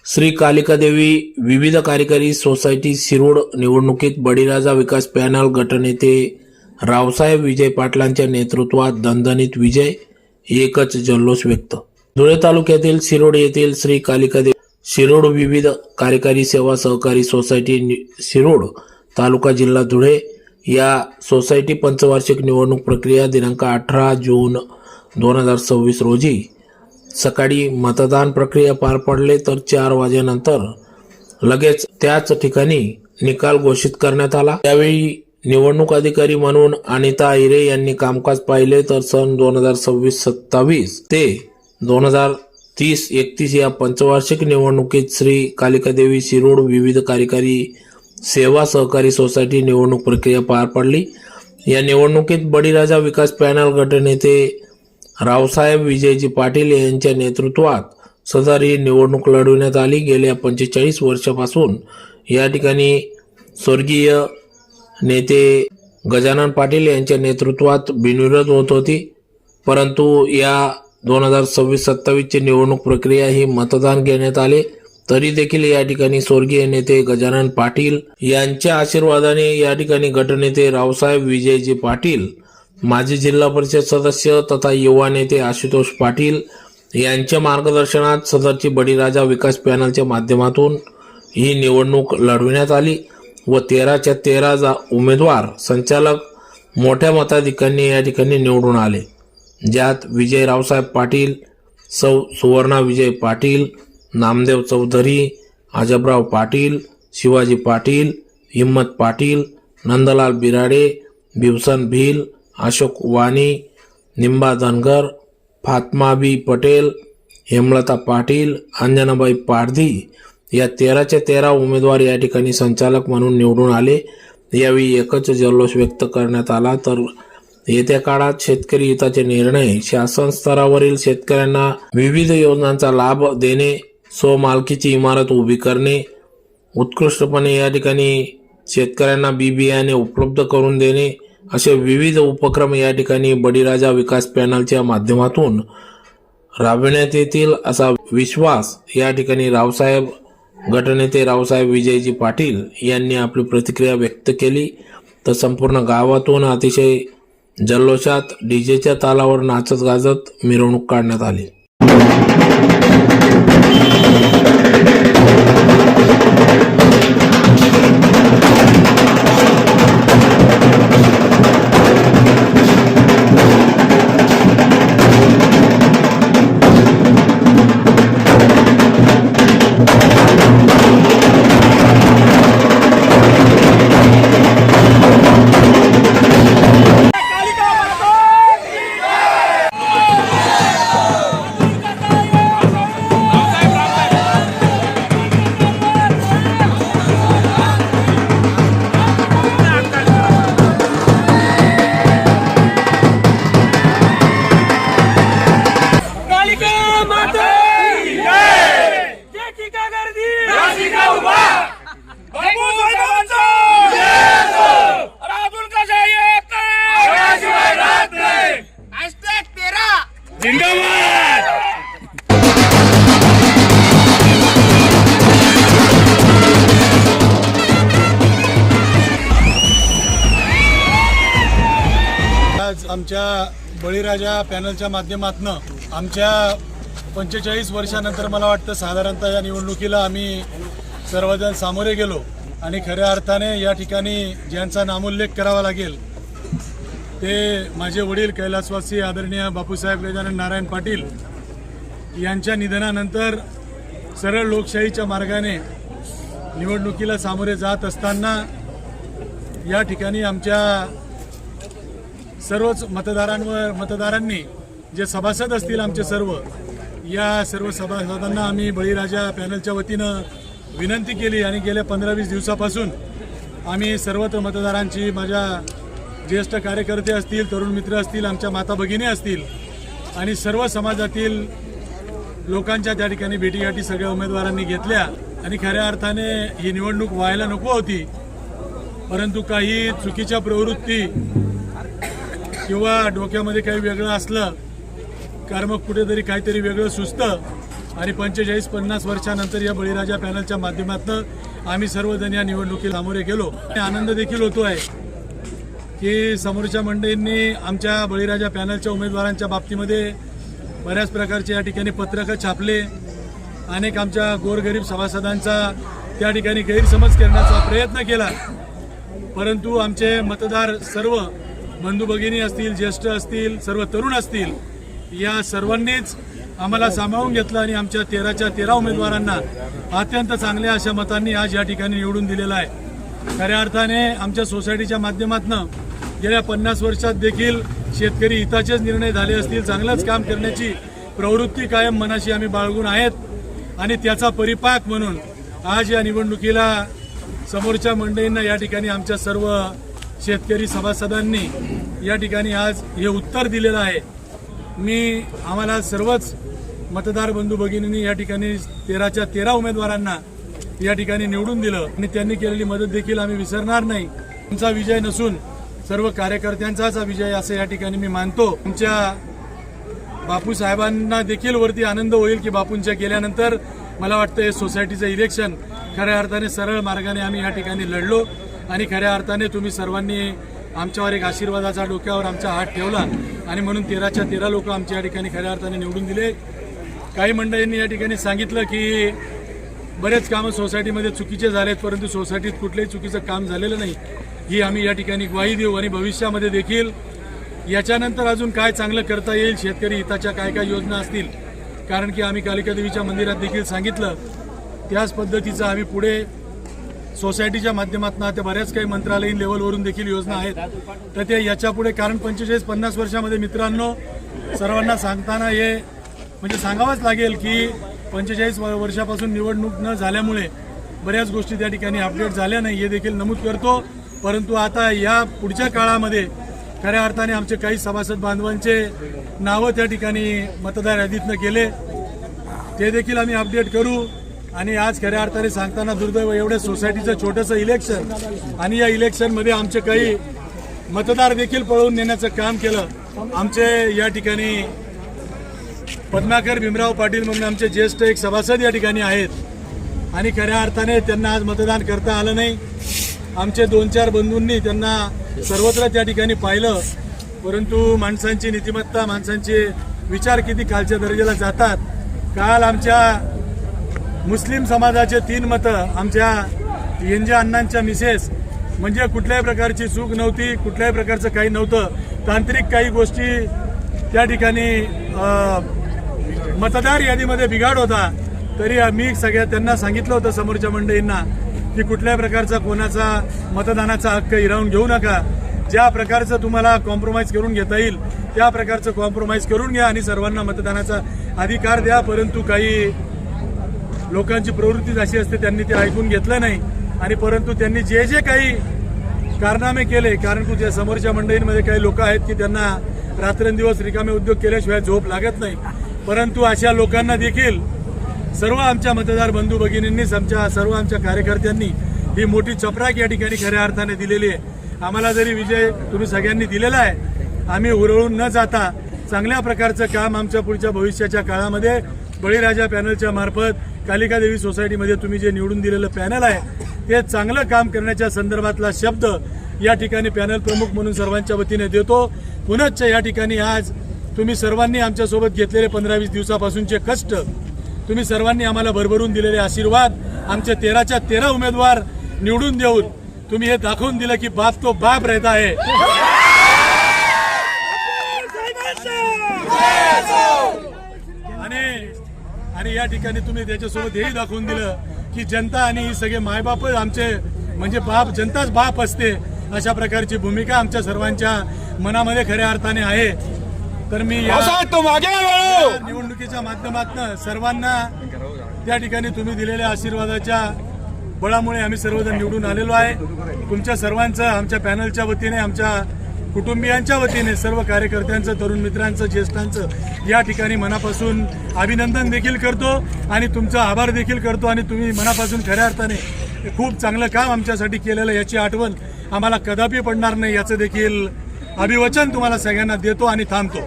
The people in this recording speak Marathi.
श्री कालिका देवी विविध कार्यकारी सोसायटी शिरोड निवडणुकीत बळीराजा विकास पॅनल गटनेते रावसाहेब विजय पाटलांच्या नेतृत्वात दणदणीत विजय, एकच जल्लोष व्यक्त। धुळे तालुक्यातील शिरोड येथील श्री कालिका देवी शिरोड विविध कार्यकारी सेवा सहकारी सोसायटी शिरोड तालुका जिल्हा धुळे या सोसायटी पंचवार्षिक निवडणूक प्रक्रिया दिनांक 18 जून 2026 रोजी सकाळी मतदान प्रक्रिया पार पडले तर 4 वाजेनंतर लगेच त्याच ठिकाणी निकाल घोषित करण्यात आला। त्यावेळी निवडणूक अधिकारी म्हणून अनिता आहिरे यांनी कामकाज पाहिले तर सन 2026-27 ते 2030-31 या पंचवार्षिक निवडणुकीत श्री कालिका देवी शिरोड विविध कार्यकारी सेवा सहकारी सोसायटी निवडणूक प्रक्रिया पार पडली। या निवडणुकीत बळीराजा विकास पॅनल गटनेते रावसाहेब विजयजी पाटील यांच्या नेतृत्वात सदर ही निवडणूक लढवण्यात आली। गेल्या 45 वर्षापासून या ठिकाणी स्वर्गीय नेते गजानन पाटील यांच्या नेतृत्वात बिनविरोध होत होती, परंतु या 2026-27 ची निवडणूक प्रक्रिया ही मतदान घेण्यात आले तरी देखील या ठिकाणी स्वर्गीय नेते गजानन पाटील यांच्या आशीर्वादाने या ठिकाणी गटनेते रावसाहेब विजयजी पाटील, माजी जिल्हा परिषद सदस्य तथा युवा नेते आशुतोष पाटील यांच्या मार्गदर्शनात सदरची बळीराजा विकास पॅनलच्या माध्यमातून ही निवडणूक लढविण्यात आली व 13च्या 13 उमेदवार संचालक मोठ्या मताधिक्याने या ठिकाणी निवडून आले, ज्यात विजय रावसाहेब पाटील, सौ सुवर्णा विजय पाटील, नामदेव चौधरी, अजबराव पाटील, शिवाजी पाटील, हिम्मत पाटील, नंदलाल बिराडे, बिवसन भील, अशोक वाणी, निंबा धनगर, फातमाबी पटेल, हेमलता पाटील, अंजनाबाई पारधी या 13च्या 13 उमेदवार या ठिकाणी संचालक म्हणून निवडून आले। यावेळी एकच जल्लोष व्यक्त करण्यात आला तर येत्या काळात शेतकरी हिताचे निर्णय, शासन स्तरावरील शेतकऱ्यांना विविध योजनांचा लाभ देणे, स्वमालकीची इमारत उभी करणे, उत्कृष्टपणे या ठिकाणी शेतकऱ्यांना बी बियाणे उपलब्ध करून देणे असे विविध उपक्रम या ठिकाणी बळीराजा विकास पॅनलच्या माध्यमातून राबविण्यात येतील असा विश्वास या ठिकाणी रावसाहेब गटनेते रावसाहेब विजयजी पाटील यांनी आपली प्रतिक्रिया व्यक्त केली। तर संपूर्ण गावातून अतिशय जल्लोषात डीजेच्या तालावर नाचत गाजत मिरवणूक काढण्यात आली। आज आमच्या बळीराजा पॅनलच्या माध्यमातून आमच्या 45 वर्षानंतर मला वाटतं साधारणतः या निवडणुकीला आम्ही सर्वजण सामोरे गेलो आणि खऱ्या अर्थाने या ठिकाणी ज्यांचा नामोल्लेख करावा लागेल ते माझे वडील कैलासवासी आदरणीय बापूसाहेब गजानन नारायण पाटील यांच्या निधनानंतर सरळ लोकशाहीच्या मार्गाने निवडणुकीला सामोरे जात असताना या ठिकाणी आमच्या सर्वच मतदारांनी जे सभासद असतील आमचे सर्व सभासदांना आम्ही बळीराजा पॅनलच्या वतीनं विनंती केली आणि गेल्या 15-20 दिवसापासून आम्ही सर्वत्र मतदारांची, माझ्या ज्येष्ठ कार्यकर्ते असतील, तरुण मित्र असतील, आमच्या माता भगिनी असतील आणि सर्व समाजातील लोकांच्या त्या ठिकाणी भेटीगाठी सगळ्या उमेदवारांनी घेतल्या आणि खऱ्या अर्थाने ही निवडणूक व्हायला नको होती, परंतु काही चुकीच्या प्रवृत्ती किंवा डोक्यामध्ये काही वेगळं असलं कारण मग कुठेतरी काहीतरी वेगळं सुचतं आणि 45-50 वर्षानंतर या बळीराजा पॅनलच्या माध्यमातून आम्ही सर्वजण या निवडणुकीला सामोरे गेलो. आनंद देखील होतो आहे की समोरच्या मंडळींनी आमच्या बळीराजा पॅनलच्या उमेदवारांच्या बाबतीमध्ये बऱ्याच प्रकारचे या ठिकाणी पत्रकं छापले. अनेक आमच्या गोरगरीब सभासदांचा त्या ठिकाणी गैरसमज करण्याचा प्रयत्न केला. परंतु आमचे मतदार सर्व बंधू भगिनी असतील, ज्येष्ठ असतील, सर्व तरुण असतील, या सर्वांनीच आम्हाला सामावून घेतलं आणि आमच्या 13च्या 13 उमेदवारांना अत्यंत चांगल्या अशा मतांनी आज या ठिकाणी निवडून दिलेलं आहे. खऱ्या अर्थाने आमच्या सोसायटीच्या माध्यमातून गेल्या 50 वर्षात देखील शेतकरी हिताचेच निर्णय झाले असतील. चांगलंच काम करण्याची प्रवृत्ती कायम मनाशी आम्ही बाळगून आहेत आणि त्याचा परिपाक म्हणून आज या निवडणुकीला समोरच्या मंडळींना या ठिकाणी आमच्या सर्व शेतकरी सभासदांनी या ठिकाणी आज हे उत्तर दिलेलं आहे. आम्हाला सर्वच मतदार बंधू भगिनींनी या ठिकाणी 13च्या 13 उमेदवारांना या ठिकाणी निवडून दिलं आणि त्यांनी केलेली मदत देखील आम्ही विसरणार नाही. आमचा विजय नसून सर्व कार्यकर्त्यांचाच विजय असं या ठिकाणी मी मानतो. आमच्या बापू साहेबांना देखील वरती आनंद होईल की बापूंच्या गेल्यानंतर मला वाटतं हे सोसायटीचं इलेक्शन खऱ्या अर्थाने सरळ मार्गाने आम्ही या ठिकाणी लढलो आणि खऱ्या अर्थाने तुम्ही सर्वांनी आमच्यावर एक आशीर्वादाचा डोक्यावर आमचा हात ठेवला आणि म्हणून 13च्या 13 लोक आमच्या या ठिकाणी खऱ्या अर्थाने निवडून दिले. काही मंडळींनी या ठिकाणी सांगितलं की बरेच कामं सोसायटीमध्ये चुकीचे झालेत, परंतु सोसायटीत कुठल्याही चुकीचं काम झालेलं नाही ही आम्ही या ठिकाणी ग्वाही देऊ आणि भविष्यामध्ये देखील याच्यानंतर अजून काय चांगलं करता येईल, शेतकरी हिताच्या काय काय योजना असतील, कारण की आम्ही कालिका देवीच्या मंदिरात देखील सांगितलं त्याच पद्धतीचं आम्ही पुढे सोसायटीच्या माध्यमातून आता बऱ्याच काही मंत्रालयीन लेवलवरून देखील योजना आहेत तर ते याच्यापुढे, कारण 45-50 वर्षामध्ये मित्रांनो सर्वांना सांगताना हे म्हणजे सांगावंच लागेल की 45 वर्षापासून निवडणूक न झाल्यामुळे बऱ्याच गोष्टी त्या ठिकाणी अपडेट झाल्या नाही हे देखील नमूद करतो. परंतु आता या पुढच्या काळामध्ये खऱ्या अर्थाने आमचे काही सभासद बांधवांचे नावं त्या ठिकाणी मतदार यादीतनं केले ते देखील आम्ही अपडेट करू. आणि आज खऱ्या अर्थाने सांगताना दुर्दैव एवढं सोसायटीचं छोटंसं इलेक्शन आणि या इलेक्शनमध्ये आमचे काही मतदार देखील पळवून नेण्याचं काम केलं. आमचे या ठिकाणी पद्माकर भीमराव पाटील म्हणून आमचे ज्येष्ठ एक सभासद या ठिकाणी आहेत आणि खऱ्या अर्थाने त्यांना आज मतदान करता आलं नाही. आमचे 2-4 बंधूंनी त्यांना सर्वत्र त्या ठिकाणी पाहिलं, परंतु माणसांची नीतिमत्ता, माणसांचे विचार किती खालच्या दर्जाला जातात. काल आमच्या मुस्लिम समाजाचे 3 मतं आमच्या यांच्या अण्णांच्या मिसेस म्हणजे कुठल्याही प्रकारची चूक नव्हती, कुठल्याही प्रकारचं काही नव्हतं, तांत्रिक काही गोष्टी त्या ठिकाणी मतदार यादीमध्ये बिघाड होता, तरी मी त्यांना सांगितलं होतं समोरच्या मंडळींना की कुठल्याही प्रकारचा कोणाचा मतदानाचा हक्क हिरावून घेऊ नका. ज्या प्रकारचं तुम्हाला कॉम्प्रोमाइज करून घेता येईल त्या प्रकारचं कॉम्प्रोमाइज करून घ्या आणि सर्वांना मतदानाचा अधिकार द्या. परंतु काही लोकांची प्रवृत्ती अशी असते त्यांनी ते ऐकून घेतलं नाही आणि परंतु त्यांनी जे जे काही कारनामे केले, कारण की त्या समोरच्या मंडळींमध्ये काही लोक आहेत की त्यांना रात्रंदिवस रिकामे उद्योग केल्याशिवाय झोप लागत नाही, परंतु अशा लोकांना देखील सर्व आमच्या मतदार बंधू भगिनींनीच सर्व आमच्या कार्यकर्त्यांनी ही मोठी चपराक या ठिकाणी खऱ्या अर्थाने दिलेली आहे. आम्हाला जरी विजय तुम्ही सगळ्यांनी दिलेला आहे, आम्ही हुरळून न जाता चांगल्या प्रकारचं काम आमच्या पुढच्या भविष्याच्या काळामध्ये बळीराजा पॅनलच्या मार्फत कालिका देवी सोसायटीमध्ये तुम्ही जे निवडून दिलेलं पॅनल आहे ते चांगलं काम करण्याच्या संदर्भातला शब्द या ठिकाणी पॅनल प्रमुख म्हणून सर्वांच्या वतीने देतो. पुनश्च या ठिकाणी आज तुम्ही सर्वांनी आमच्यासोबत घेतलेले 15-20 दिवसापासूनचे कष्ट, तुम्ही सर्वांनी आम्हाला भरभरून दिलेले आशीर्वाद, आमचे 13च्या 13 उमेदवार निवडून देऊन तुम्ही हे दाखवून दिलं की बाप तो बाप रहता है. आणि या ठिकाणी तुम्ही त्याच्यासोबत हेही दाखवून दिलं की जनता आणि ही सगळे मायबाप आमचे म्हणजे बाप, जनताच बाप असते, अशा प्रकारची भूमिका आमच्या सर्वांच्या मनामध्ये खऱ्या अर्थाने आहे. तर मी या निवडणुकीच्या माध्यमातून सर्वांना त्या ठिकाणी तुम्ही दिलेल्या आशीर्वादाच्या बळामुळे आम्ही सर्वजण निवडून आलेलो आहे. तुमच्या सर्वांचं आमच्या पॅनलच्या वतीने, आमच्या कुटुंबियांच्या वतीने, सर्व कार्यकर्त्यांचं, तरुण मित्रांचं, ज्येष्ठांचं या ठिकाणी मनापासून अभिनंदन देखील करतो आणि तुमचा आभार देखील करतो. आणि तुम्ही मनापासून खऱ्या अर्थाने खूप चांगलं काम आमच्यासाठी केलेलं याची आठवण आम्हाला कदापि पडणार नाही याचं देखील अभिवचन तुम्हाला सगळ्यांना देतो आणि थांबतो.